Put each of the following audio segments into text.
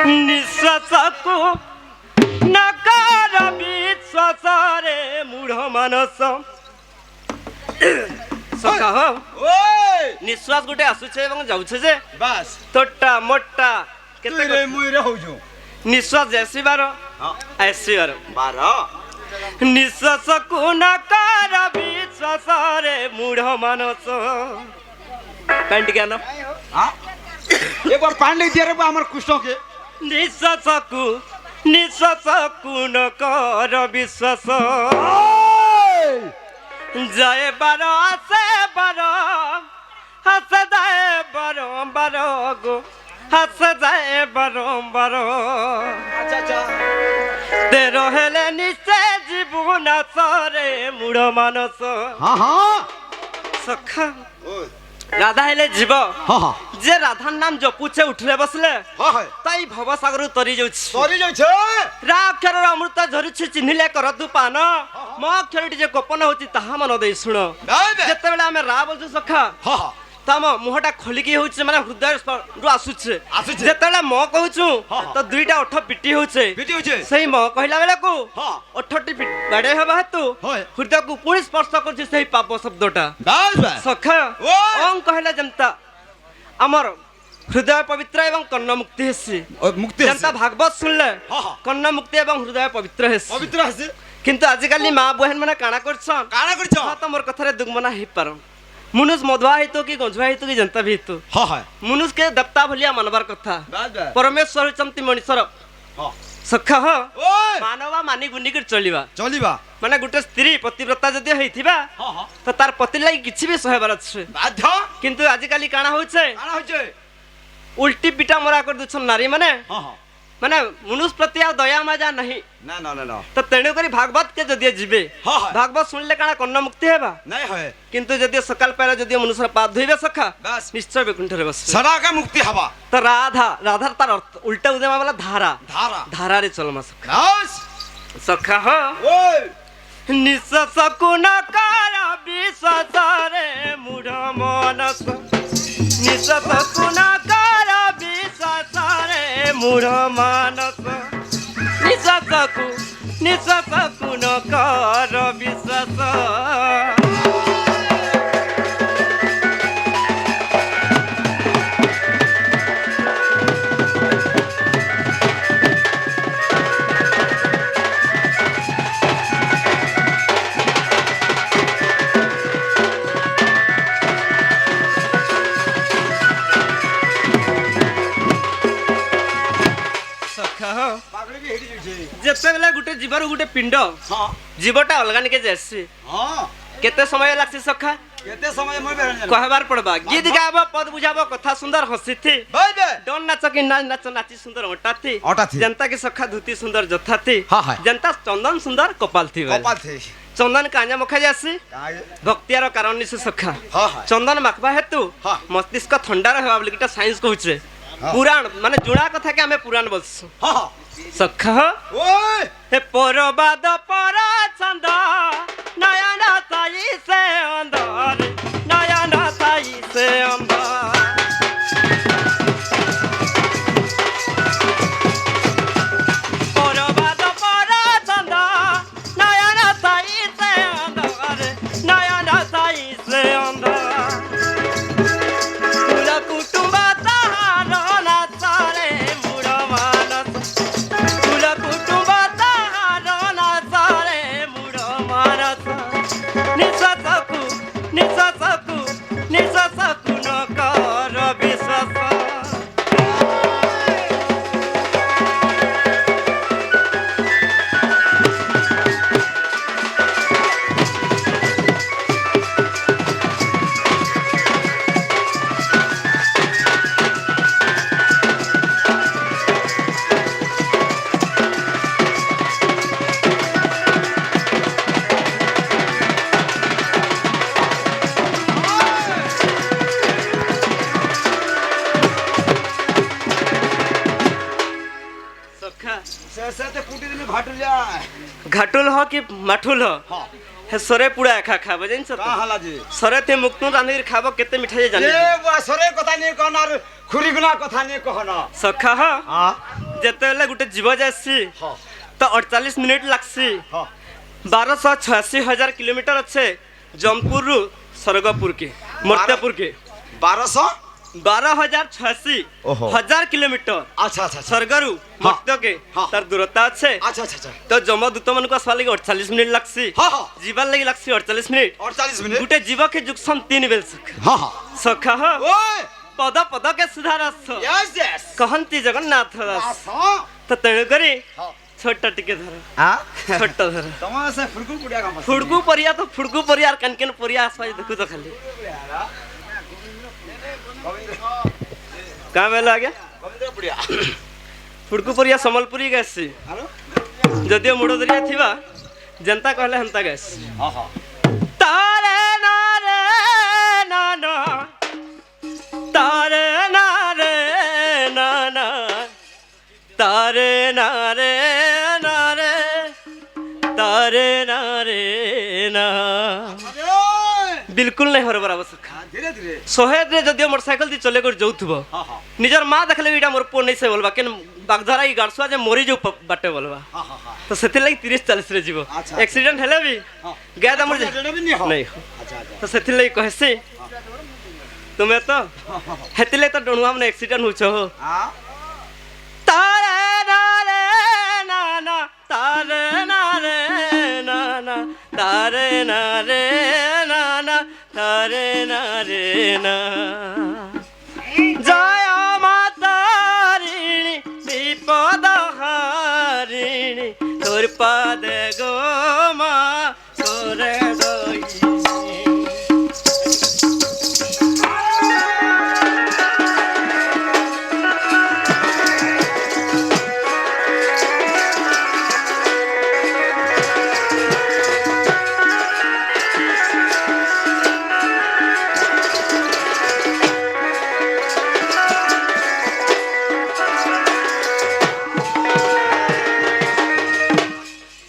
ନିଶ୍ୱାସକୁ ନକାର ବିଶ୍ୱାସରେ ମୂଢ଼ ମାନସ ସଖାହ ନିଶ୍ୱାସ ଗୋଟେ ଆସୁଛେ ଏବଂ ଯାଉଛେ ଯେ ବାସ୍ ତୋଟା ମୋଟା କେତେ ମୁଇରେ ହଉଛୁ ନିଶ୍ୱାସ ଆସିବାର ଆସିବାର ବାର ନିଶ୍ୱାସକୁ ନକାର ବିଶ୍ୱାସରେ ମୂଢ଼ ମାନସ କାହିଁ ଟିକେ ଆନ ପାଣ୍ଡେ ଦିଆରେ আমার কৃষ্ণকে ନିଶ୍ୱାସକୁ ନକର ବିଶ୍ୱାସ যায় বার আসে বার হাসে যায় বারম্বার গো হাসে যায় বারম্বার তের হেলে নিশ্চে জীবন সরে মূঢ় মানস সখা রাধা হেলে জীব যে রাধার নাম জপুছে উঠলে বসলে তাই ভবসাগর তরি যাচ্ছে রা অক্ষর অমৃত ঝরুছে চিহ্নিলে করতু পান ম অক্ষরটি যে গোপন হচ্ছে তাহা মন দেই শুণ যেতবেলে আমি রা বলছু সখা তম মুহটা খোলিকি হচ্ছে মানে হৃদয় আসুছে যেতবেলে ম কହୁଛୁ তো দুইটা ওঠ পিটি হচ্ছে সেই ম কহিলা বেলাকু ওঠটি বাড়ে হবা হেতু হৃদয়କୁ পুଣି স্পর্শ করছে সেই পাপ শব্দটা সখা ওং কহিলা যেমতা আমার হৃদয় পবিত্র এবং কর্ণ মুক্তি হেসি যেমতা ভাগবত শুনলে কর্ণ মুক্তি এবং হৃদয় পবিত্র হেসি কিন্তু আজিকালি মা বহেন মানে কাଣା করছন তো মোর কথারে দুগমনা হেই পার মনুষ মধুয়া হইতো কি গঞ্জুয়া হইতো কি জনতা ভি হইতো মনুষ কে দেবতা ভলিয়া মানবার কথা পরমেশ্বর হইছন্তি মଣିষর সখা মানবা মানি গুনি করে চলিবা মানে গোটে স্ত্রী পতিব্রতা যদি হইতিবা তো তার পতি লাগি কিছু বি সহেবার আছে কিন্তু আজিকালি কাଣା হচ্ছে উল্টি পিটা মরা করে দুছন নারী মানে মানে মনুষ প্রতি আর দয়া মজা नहीं তো তেণু করি ভাগবত কে যদি যাবে ভাগবত শুনলে কাଣା কর্ণ মুক্তি হেবা কিন্তু যদি সকাল পারে যদি মনুষ্যর পাদ ধুইবে সখা নিশ্চয় বৈকুণ্ঠরে বসবে সদাকা মুক্তি হবা তো রাধার তার অর্থ উল্টা উদেমা বলা ধারারে চলমা সখা সখা নিঃশ্বাসকু নকার বিশ্বাসরে মূঢ় মনস নিঃশ্বাসকু নকার বিশ্বাসরে মূঢ় মানস নিঃশ্বাসকু নকর বিশ্বাস যেতবেলে গোটে জীবর গোটে পিণ্ড জীবটা অলগা নিকে যাচ্ছি কেতে সময় লাগছে সখা কেতে সময় মই কহবার পড়বা গীত গাব পদ বুঝাব কথা সুন্দর হসিথি ডন নাচ কি নাচ নাচি সুন্দর ওটাথি জনতা কি সখা ধুতি সুন্দর যথাথি জনতা চন্দন সুন্দর কপাল থি চন্দন কাঞ্জা মখা যাসি ভক্তিয়ার কারণ নিছে সখা চন্দন মাখবা হেতু মস্তিষ্ক ঠান্ডা রহবা বলি কিটা সাইন্স কହୁছে পুরাণ মানে জুড়া কথা কে আমি পুরাণ বলছু সখা হে পরবাদ পর চন্দ নয়ন তাই সে অন্ধর নয়ন তাই সে অন্ধর পরবাদ পর চন্দ নয়ন তাই সে অন্ধর নয়ন তাই সে অন্ধর কুল কুটুম্ব তাহার নাচরে মূঢ় মানস কুল কুটুম্ব তাহার নাচরে মূঢ় মানস নিঃশ্বাসকু নকর বিশ্বাস घाटुल हो कि माठुल हो हे सरे पुड़ा खा खाबो जानि छ हाला जी सरे ते मुक्तु रांधि खाबो केते मिठाई जानि ए बा सरे कथा नि कहना खुरी गुना कथा नि कहना सखा ह ଯେତେବେଳେ ଗୋଟେ ଜୀବ ଯାସି ହଁ ତ 48 ମିନିଟ୍ ଲାଗ୍ସି। ହଁ 1286,000 किलोमीटर अच्छे जौनपुर रु स्वर्गपुर के मर्त्यपुर के 1200 12,086 ओहो। हजार किलोमीटर अच्छा अच्छा अच्छा स्वर्ग रु मर्त्य के हाँ। तार दूरता अच्छे। अच्छा अच्छा अच्छा तो जमदूत मन को आसवा लगे 48 मिनिट लाग्सी हाँ हाँ जीवन लगी लाग्सी 48 मिनिट 48 मिनट गुटे जीव के जुगसम 3 बेल सखा हाँ हाँ सखा हो ओए पद पद के सुधार यस यस कहंती जगन्नाथ दास हाँ तो तेणु करी हाँ छोटा टिके धर हाँ छोटा धर तमाम से फुड़कू पुड़िया का फुड़कू परिया तो फुड़कू परिया और कनकन परिया आसवा देखु तो खाली कहाँ बेला आ गया गोविंद पुड़िया फुड़कू परिया संबलपुरी गैसी हेलो जदियो मुड़ दरिया थिबा जनता कहले हंता गैसी हाँ हाँ तारे नारे नाना तारे नारे नाना तारे नारे नारे तारे नारे ना बिल्कुल नहीं हर बराबर सखा धीरे धीरे शहर रे जदियो मोटरसाइकिल दी चले कर जाउथबो हाँ हाँ निजर माँ देखले इटा मोर पुओ नहीं से बोलबा केन बागधारा ई गाड़सुआ जे मोरी जो बाटे बोलबा हाँ हाँ हाँ तो सेति लगी 30-40 रे जीवो अच्छा। एक्सीडेंट हेले भी हाँ गया हमर जेड़ा भी नहीं हो नहीं अच्छा अच्छा तो सेति लगी कहसी तुम्हें तो हेति लगी तो डणुआ में एक्सीडेंट होछो हो हाँ तारे नारे नाना तारे नारे नाना तारे नारे नाना तारे नारे ना जय मातारिणी विपद हारिणी तोर पाद गो माँ तोरे गई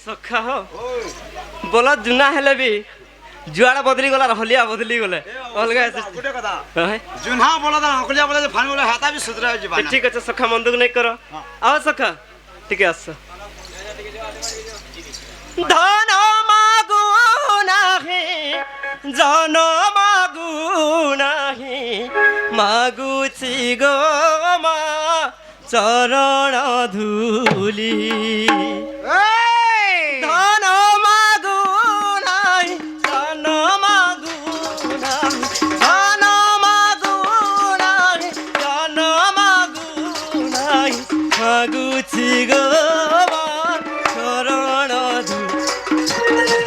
सखा हो बोला जुना हेले भी जुआड़ा बदली गला हलिया बदली गले अलगा गुटे कथा है जुन्हा बोला था हकलिया बोला फान बोला हाता भी सुधरा जीवा ठीक है सखा मन दुख नहीं करो आओ सखा ठीक है आस धन मागु नाही जन मागु नाही मागुची गो मा चरण धूली धन मागु नाही धन मागु नाही धन मागु नाही धन मागु नाही मागुची गो मा चरण धूली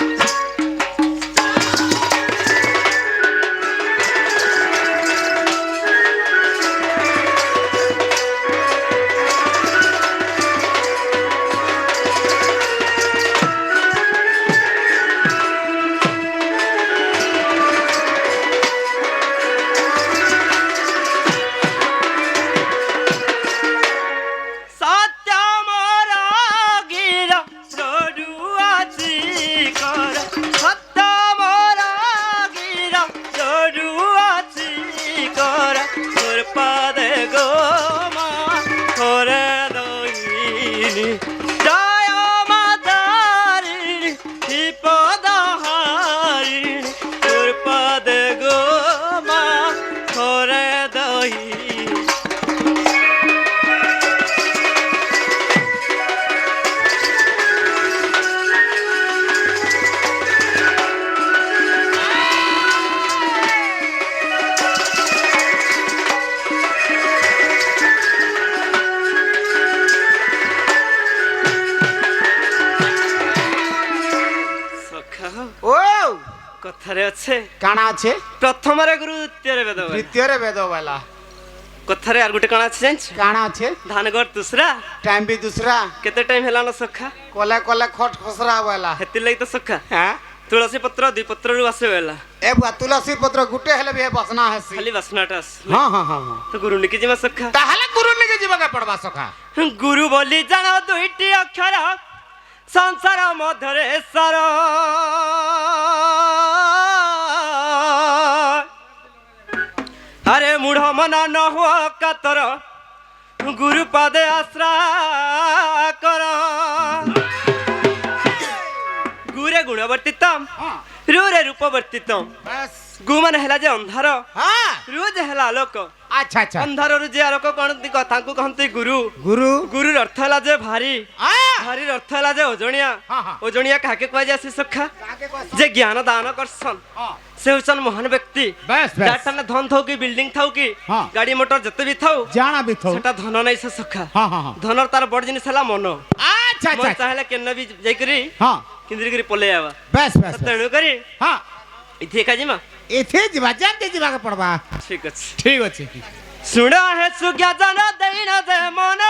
सत्य मोरा गिरा जोडुआची कर सत्य मोरा गिरा जोडुआची कर तोर पाद गो मा करे दोइनी जय मातारिणी विपद हारिणी तोर पाद गो मा करे दोइनी सखा ओ कथारे अच्छे काना আছে प्रथम रे गुरु द्वितीय रे वेद দ্বিতীয় রে বেদ वाला कथारे आर गुटे काना अच्छे जानिछ काना আছে धानगढ़ दूसरा टाइम भी दूसरा केते टाइम हेला न सखा कोले कोले खट खसरा वाला हेति लई तो सखा हां तुलसी पत्र द्वि पत्र रु आसे वेला ए बुआ तुलसी पत्र गुटे हेले भी बसना हसी खाली बसनाटास हां हां हां हां तो गुरु निकी जिमा सखा ताहले गुरु निके जीवा का पड़वा सखा गुरु बोली जानो दुईटी अक्षर संसार मधरे सर अरे मूढ़ मना न हुआ कातर গুরু পাদে আশ্রা কর গুরে গুণবর্তিতম রুরে রূপবর্তিতম বাস গু মানে হেলা যে ଅନ୍ଧାର হ্যাঁ রু যে হেলা আলোক আচ্ছা আচ্ছা ଅନ୍ଧାରରୁ ଯେ ଆଲୋକ କହନ୍ତି ତାଙ୍କୁ କହନ୍ତି ଗୁରୁ গুরু ଗୁରୁର ଅର୍ଥ ହେଲା ଯେ ଭାରି হ্যাঁ ଭାରିର ଅର୍ଥ ହେଲା ଯେ ଓଜଣିଆ ହଁ, ହଁ। ଓଜଣିଆ କାହାକେ କୁହାଯାଏ ସେ ସଖା ଯେ ଜ୍ଞାନ ଦାନ କରସନ୍ হ্যাঁ ସେ ହଉଛନ୍ ମହାନ ବ୍ୟକ୍ତି বাস বাস ଯାହାର ଧନ ଥାଉ କି ବିଲ୍ଡିଂ ଥାଉ କି ହଁ। ଗାଡି ମଟର ଯେତେ ବି ଥାଉ জানা বি থো ସେଟା ଧନ ନାଇଁ ସେ ସଖା হ্যাঁ হ্যাঁ হ্যাঁ ଧନର ତାର ବଡ ଜିନିଷ ହେଲା ମନ আচ্ছা ମନ আচ্ছা ଚାହିଁଲେ କେନ ବି ଯାଇକରି হ্যাঁ କିନ୍ଦିରିକିରି ପଲେଇ ଆବା বাস বাস ତେଣୁ କରି হ্যাঁ ଏଠି ଏକା ଯିମା এথে যা জানতে যাবাকে পড়বা ଠିକ ଅଛି ঠিক আছে ଶୁଣ ହେ ସୁଜ୍ଞା ଜନ ଦେଇନ ଯେ ମନ